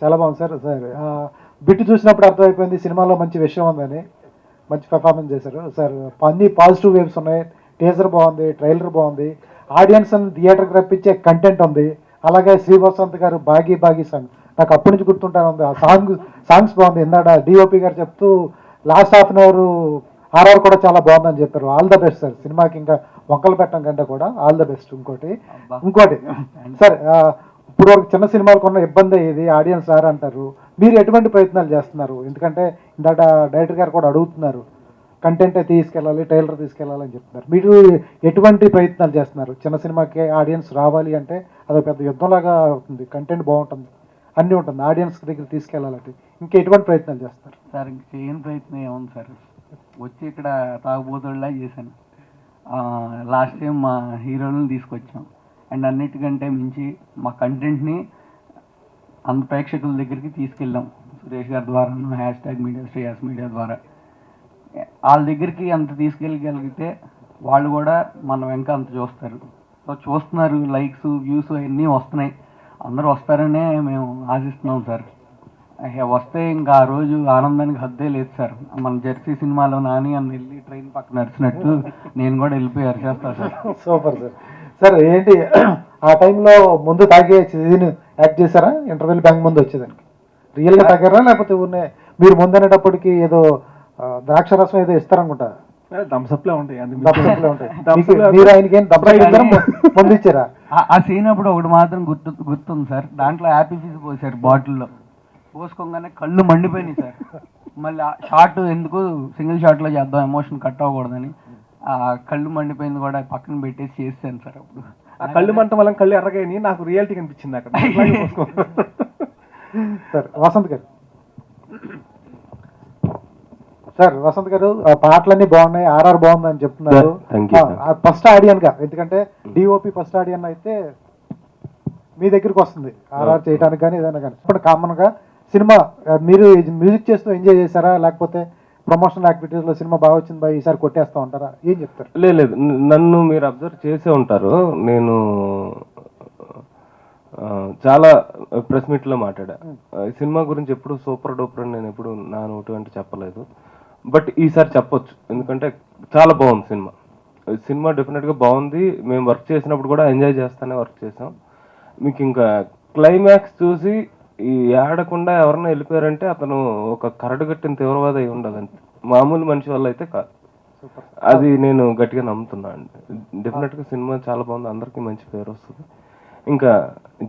చాలా బాగుంది sir. Sir bit చూసినప్పుడు అర్థమైపోయింది సినిమాలో మంచి విషయం ఉందని. మంచి పెర్ఫార్మెన్స్ చేశారు సార్. అన్ని పాజిటివ్ వేవ్స్ ఉన్నాయి. టీజర్ బాగుంది, ట్రైలర్ బాగుంది, ఆడియన్స్ థియేటర్కి రప్పించే కంటెంట్ ఉంది. అలాగే శ్రీవసంత్ గారు బాగీ బాగీ సాంగ్ నాకు అప్పటి నుంచి గుర్తుంటాను ఉంది. ఆ సాంగ్స్ బాగుంది. ఇందాక డిఓపి గారు చెప్తూ last half an hour RR కూడా చాలా బాగుందని చెప్పారు. All the best sir. సినిమాకి ఇంకా వంకలు పెట్టడం కంటే కూడా ఆల్ ద బెస్ట్. ఇంకోటి సార్, ఇప్పుడు వరకు చిన్న సినిమాలకు ఉన్న ఇబ్బంది ఇది, ఆడియన్స్ అంటారు. మీరు ఎటువంటి ప్రయత్నాలు చేస్తున్నారు? ఎందుకంటే ఇందాక డైరెక్టర్ గారు కూడా అడుగుతున్నారు, కంటెంట్ తీసుకెళ్ళాలి, ట్రైలర్ తీసుకెళ్ళాలని చెప్తున్నారు. మీరు ఎటువంటి ప్రయత్నాలు చేస్తున్నారు? చిన్న సినిమాకి ఆడియన్స్ రావాలి అంటే అదొక పెద్ద యుద్ధంలాగా అవుతుంది. కంటెంట్ బాగుంటుంది, అన్నీ ఉంటుంది, ఆడియన్స్ దగ్గర తీసుకెళ్ళాలంటే ఇంకా ఎటువంటి ప్రయత్నాలు చేస్తారు? సార్ ఇంక చేయని ప్రయత్నం ఏముంది సార్, వచ్చి ఇక్కడ తాగుబోతుల్లా చేశాను. లాస్ట్ టైం మా హీరోలను తీసుకొచ్చాం. అండ్ అన్నిటికంటే మించి మా కంటెంట్ని అంత ప్రేక్షకుల దగ్గరికి తీసుకెళ్ళాం. సురేష్ గారి ద్వారా, #మీడియా శ్రేయాస్ మీడియా ద్వారా వాళ్ళ దగ్గరికి అంత తీసుకెళ్ళగలిగితే వాళ్ళు కూడా మన వెంక అంత చూస్తారు. సో చూస్తున్నారు, లైక్స్ వ్యూస్ అవన్నీ వస్తున్నాయి. అందరూ వస్తారనే మేము ఆశిస్తున్నాం సార్. వస్తే ఇంకా ఆ రోజు ఆనందానికి హద్దే లేదు సార్. మన జెర్సీ సినిమాలో నాని అని వెళ్ళి ట్రైన్ పక్కన నడిచినట్టు నేను కూడా వెళ్ళిపోయి అరిచేస్తాను సార్. Super sir. సార్ ఏంటి ఆ టైంలో ముందు తాగే సీన్ యాక్ట్ చేశారా? ఇంటర్వెల్ బ్యాంక్ ముందు వచ్చేదానికి రియల్గా తాగారా, లేకపోతే ఊరినే మీరు ముందు అనేటప్పటికి ఏదో ద్రాక్ష రసం ఏదో ఇస్తారనుకుంటా, థమ్స్అప్లే ఉంటాయి. మీరు ఆయనకి ఏం ముందు ఇచ్చారా? ఆ సీన్ అప్పుడు ఒకటి మాత్రం గుర్తుంది సార్. దాంట్లో హ్యాపీ ఫీజ్ పోసారు బాటిల్లో, పోసుకోగానే కళ్ళు మండిపోయినాయి సార్. మళ్ళీ ఆ షార్ట్ ఎందుకు సింగిల్ షాట్లో చేద్దాం, ఎమోషన్ కట్ అవ్వకూడదని ఆ కళ్ళు మండిపోయింది కూడా పక్కన పెట్టేసి చేసాను సార్. అప్పుడు ఆ కళ్ళు మంట వల్ల కళ్ళు ఎర్రగాయని నాకు రియాలిటీ కనిపించింది అక్కడ. సార్ వసంత్ గారు, సార్ వసంత్ గారు పాటలన్నీ బాగున్నాయి, ఆర్ఆర్ బాగుందని చెప్తున్నారు. ఫస్ట్ ఆడియన్ గా, ఎందుకంటే డిఓపి ఫస్ట్ ఆడియన్ అయితే మీ దగ్గరికి వస్తుంది ఆర్ఆర్ చేయడానికి కానీ ఏదైనా కానీ. ఇప్పుడు కామన్ గా సినిమా మీరు మ్యూజిక్ చేస్తూ ఎంజాయ్ చేశారా, లేకపోతే ప్రమోషనల్ యాక్టివిటీస్ లో సినిమా బాగా వచ్చింది బాయ్ ఈసారి కొట్టేస్తా ఉంటారా, ఏం చెప్తారు? లేదు, నన్ను మీరు అబ్జర్వ్ చేసే ఉంటారు. నేను చాలా ప్రెస్ మీట్ లో మాట్లాడా. సినిమా గురించి ఎప్పుడు సూపర్ డూపర్ అని నేను ఎప్పుడు నా నోటు అంటే చెప్పలేదు. బట్ ఈసారి చెప్పొచ్చు, ఎందుకంటే చాలా బాగుంది సినిమా. సినిమా డెఫినెట్ గా బాగుంది. మేము వర్క్ చేసినప్పుడు కూడా ఎంజాయ్ చేస్తానే వర్క్ చేసాం. మీకు ఇంకా క్లైమాక్స్ చూసి ఈ ఆడకుండా ఎవరన్నా వెళ్ళిపోయారంటే అతను ఒక కరడుగట్టిన తీవ్రవాద అయి ఉండదంటే, మామూలు మనిషి వల్ల అయితే కాదు. అది నేను గట్టిగా నమ్ముతున్నాను అండి. డెఫినెట్ గా సినిమా చాలా బాగుంది, అందరికీ మంచి పేరు వస్తుంది. ఇంకా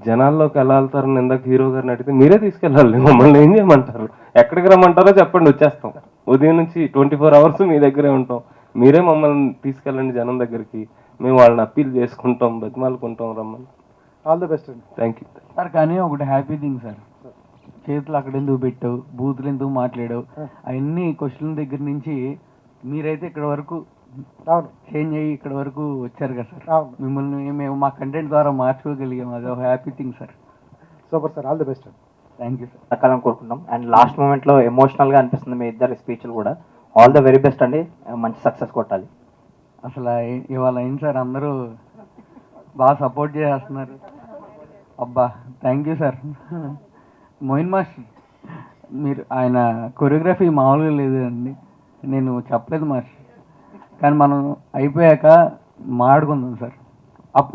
జనాల్లోకి ఎలా వెళ్తారని ఇందాక హీరో గారిని అడిగితే మీరే తీసుకెళ్ళాలి, మమ్మల్ని ఏం చేయమంటారు, ఎక్కడికి రమ్మంటారో చెప్పండి, వచ్చేస్తాం. ఉదయం నుంచి 24 hours మీ దగ్గరే ఉంటాం. మీరే మమ్మల్ని తీసుకెళ్ళండి జనం దగ్గరికి, మేము వాళ్ళని అప్పీల్ చేసుకుంటాం, బతిమాలుకుంటాం, రమ్మని. ఆల్ ది బెస్ట్ అండి. Thank you sir. కానీ ఒకటి హ్యాపీ థింగ్ సార్, చేతులు అక్కడ ఎందుకు పెట్టావు, బూతులు ఎందుకు మాట్లాడావు, అవన్నీ క్వశ్చన్ దగ్గర నుంచి మీరైతే ఇక్కడ వరకు చేంజ్ అయ్యి ఇక్కడ వరకు వచ్చారు కదా సార్. మిమ్మల్ని మేము మా కంటెంట్ ద్వారా మార్చుకోగలిగాం, అది ఒక happy thing sir. Super sir, all the best. Thank you sir. దక్కాలని కోరుకుంటాం. అండ్ లాస్ట్ మూమెంట్లో ఎమోషనల్గా అనిపిస్తుంది మీ ఇద్దరు స్పీచ్లు కూడా. ఆల్ ద వెరీ బెస్ట్ అండి, మంచి సక్సెస్ కొట్టాలి. అసలు ఇవాళ అయింది సార్, అందరూ బాగా సపోర్ట్ చేస్తున్నారు. అబ్బా thank you sir. Moin master, మీరు ఆయన కొరియోగ్రఫీ మామూలుగా లేదు అండి, నేను చెప్పలేదు మాస్టర్. కానీ మనం అయిపోయాక మాట్లాడుకుందాం సార్.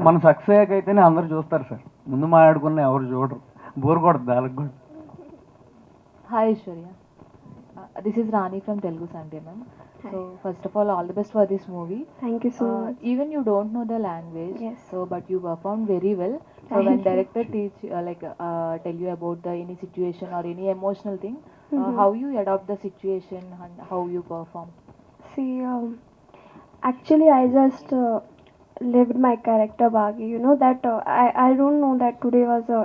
మనం సక్సెస్ అయ్యాక అయితేనే అందరూ చూస్తారు సార్, ముందు మాట్లాడుకున్న ఎవరు చూడరు, బోర్ కొడుతుంది వాళ్ళకి కూడా. Hi Aishwarya, this is Rani from Telugu Sunday ma'am. So first of all the best for this movie. Thank you so much. Even you don't know the language, yes, so but you performed very well. So Thank when you. director tell you about the any situation or any emotional thing, how you adopt the situation and how you perform? See, actually I just lived my character Bagi. You know that I don't know that today was a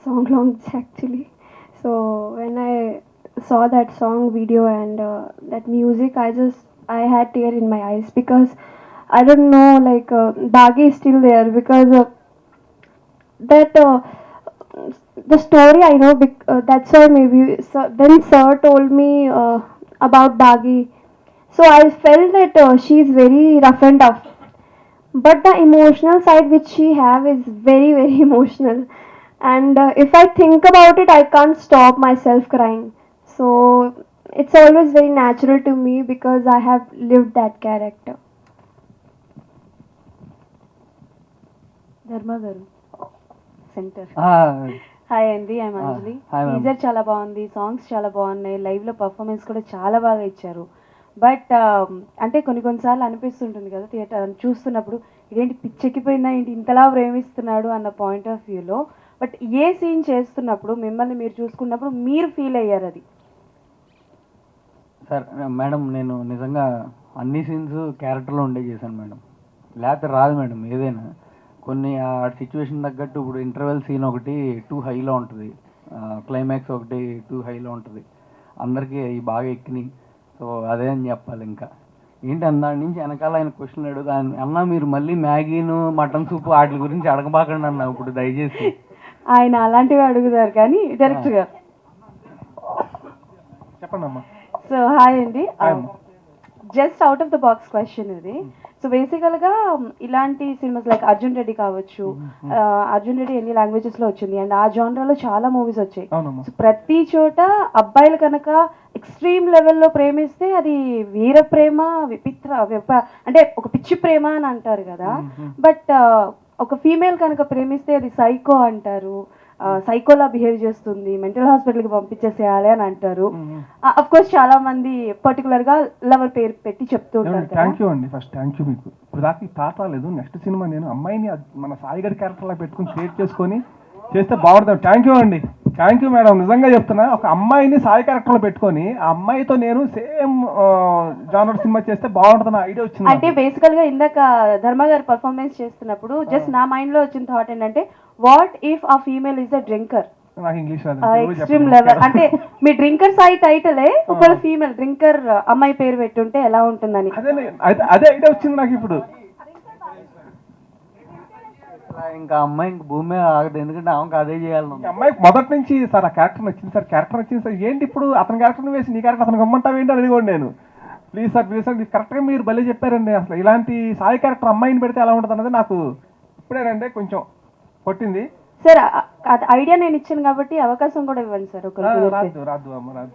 song launch actually. So when I saw that song video and that music, I had tear in my eyes because I don't know, like Bagi is still there because that the story I know. That's why maybe when sir told me about Bagi, so I felt that she is very rough and tough, but the emotional side which she have is very very emotional. and if I think about it, I can't stop myself crying. So it's always very natural to me because I have lived that character. ధర్మ గారు centre ఆ, hi అండి I'm Anjali. hi ma'am. Teaser చాలా బాగుంది, songs చాలా బాగున్నాయి, లైవ్లో performance కూడా చాలా బాగా ఇచ్చారు. బట్ అంటే కొన్నిసార్లు అనిపిస్తుంటుంది కదా థియేటర్ చూస్తున్నప్పుడు, ఇదేంటి పిచ్చెక్కిపోయిందా ఏంటి ఇంతలా ప్రేమిస్తున్నాడు అన్న పాయింట్ ఆఫ్ వ్యూలో. బట్ ఏ సీన్ చేస్తున్నప్పుడు మిమ్మల్ని మీరు చూసుకున్నప్పుడు మీరు ఫీల్ అయ్యారు అది? సార్ మేడం నేను నిజంగా అన్ని సీన్స్ క్యారెక్టర్లో ఉండే చేశాను మేడం, లేకపోతే రాదు మేడం ఏదైనా. కొన్ని ఆ సిచ్యువేషన్ తగ్గట్టు ఇప్పుడు ఇంటర్వెల్ సీన్ ఒకటి టూ హైలో ఉంటుంది, క్లైమాక్స్ ఒకటి టూ హైలో ఉంటుంది, అందరికీ అవి బాగా ఎక్కినాయి. సో అదే అని చెప్పాలి. ఇంకా ఏంటి దాని నుంచి వెనకాల ఆయన క్వశ్చన్ అడుగుతా అన్న, మీరు మళ్ళీ మ్యాగీను మటన్ సూప్ వాటి గురించి అడగబాకండి అన్న ఇప్పుడు దయచేసి. ఆయన అలాంటివి అడుగుతారు కానీ డైరెక్టర్ గారు. చెప్పండి అమ్మా. సో హాయ్ అండి, Hi అమ్మా. Just out of the box question ఇది. సో బేసికల్గా ఇలాంటి సినిమాస్ లైక్ అర్జున్ రెడ్డి కావచ్చు, అర్జున్ రెడ్డి ఎన్ని లాంగ్వేజెస్లో వచ్చింది అండ్ ఆ జానరాలో చాలా మూవీస్ వచ్చాయి. అవునమ్మా. సో ప్రతి చోట అబ్బాయిలు కనుక ఎక్స్ట్రీమ్ లెవెల్లో ప్రేమిస్తే అది వీర ప్రేమ, అంటే ఒక పిచ్చి ప్రేమ అని అంటారు కదా. బట్ ఒక ఫీమేల్ కనుక ప్రేమిస్తే అది సైకో అంటారు, సైకోలా బిహేవ్ చేస్తుంది, మెంటల్ హాస్పిటల్కి పంపించేసేయాలి అని అంటారు. అఫ్ కోర్స్ చాలా మంది పర్టికులర్ గా లవర్ పేరు పెట్టి చెప్తూ ఉంటారు కదా. థ్యాంక్ యూ అండి, ఫస్ట్ థ్యాంక్ యూ మీకు. ఇప్పుడు దాకా ఈ థాట్ రాలేదు. నెక్స్ట్ సినిమా నేను అమ్మాయిని మన సాయి గారి క్యారెక్టర్ లా పెట్టుకుని క్రియేట్ చేసుకొని చేస్తే బాగుంటుంది. థ్యాంక్ యూ అండి, థ్యాంక్ యూ మేడం. నిజంగా చెప్తున్నా, ఒక అమ్మాయిని సాయి క్యారెక్టర్ లో పెట్టుకొని ఆ అమ్మాయితో నేను సేమ్ జానర్ సినిమా చేస్తే బాగుంటుంది ఐడియా వచ్చింది. అంటే బేసికల్ గా ఇందాక ధర్మ గారు పర్ఫార్మెన్స్ చేస్తున్నప్పుడు జస్ట్ నా మైండ్ లో వచ్చిన థాట్ ఏంటంటే, వాట్ ఇఫ్ ఆ ఫీమేల్ ఇస్ అ డ్రింకర్, నాకు ఇంగ్లీష్ ఎక్స్ట్రీమ్ లెవెల్. అంటే మీ డ్రింకర్ సాయి టైటిలే ఒకవేళ ఫీమేల్ డ్రింకర్ అమ్మాయి పేరు పెట్టుంటే ఎలా ఉంటుందని. అదే ఐడియా వచ్చింది నాకు ఇప్పుడు. ఇంకా అమ్మాయి ఇంక భూమి ఆగదు, ఎందుకంటే ఆమెకు అదే చేయాలి. ఈ అమ్మాయికి మొదటి నుంచి సార్ ఆ క్యారెక్టర్ నచ్చింది సార్, క్యారెక్టర్ నచ్చింది సార్. ఏంటి ఇప్పుడు అతని క్యారెక్టర్ వేసి నీ క్యారెక్టర్ అతను గమ్మంటావు ఏంటి అని అడిగోండి నేను. ప్లీజ్ సార్ కరెక్ట్గా మీరు భలే చెప్పారండి. అసలు ఇలాంటి సాయి క్యారెక్టర్ అమ్మాయిని పెడితే ఎలా ఉంటుంది అన్నది నాకు ఇప్పుడేనండి కొంచెం కొట్టింది సార్. ఐడియా నేను ఇచ్చాను కాబట్టి అవకాశం కూడా ఇవ్వండి సార్. రాదు అమ్మ రాదు.